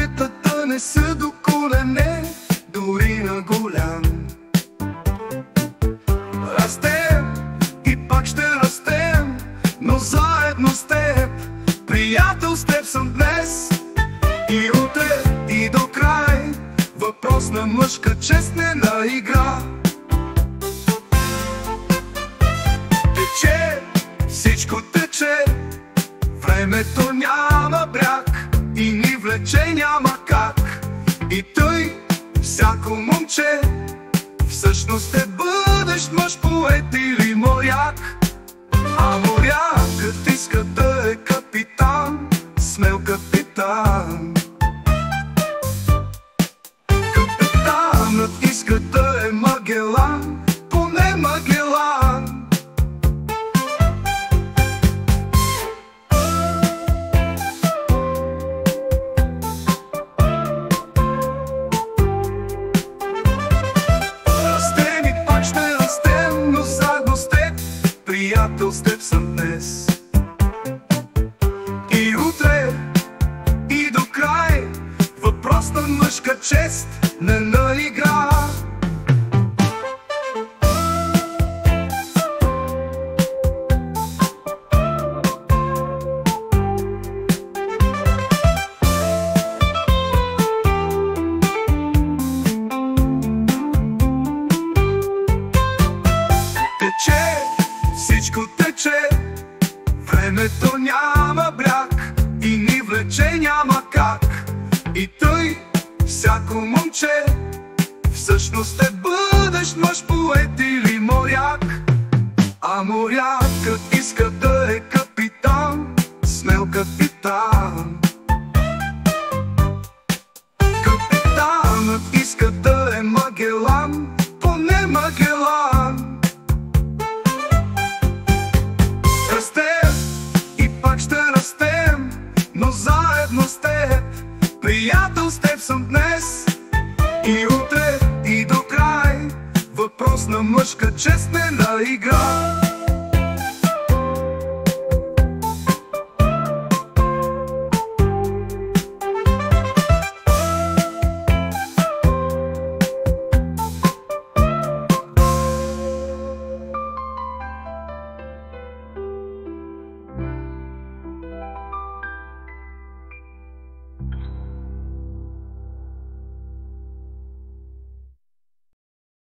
детата не са до колене, дори на голям. Растем и пак ще растем, но заедно с теб. Приятел, с теб съм днес и утре и до край. Въпрос на мъжка чест, не на игра. Тече, всичко тече, времето няма бряг и ни влече няма как. И тъй, всяко момче всъщност е бъдещ мъж, поет или моряк. А морякът иска да е капитан, смел капитан. Капитанът иска да е Магелан, поне Магелан. Растем и пак ще растем, но заедно с теб. Приятел, с теб съм днес и утре и до край. Въпрос на мъжка чест, не на игра. Тече, всичко тече, времето няма бряг и ни влече няма как. И тъй, всяко момче всъщност е бъдещ мъж, поет или моряк. А морякът иска да е капитан, смел капитан. Капитанът иска да е Магелан, поне Магелан. Растем и пак ще растем, но заедно с теб. Приятел, с теб съм днес и утре и до край. Въпрос на мъжка чест, не на игра.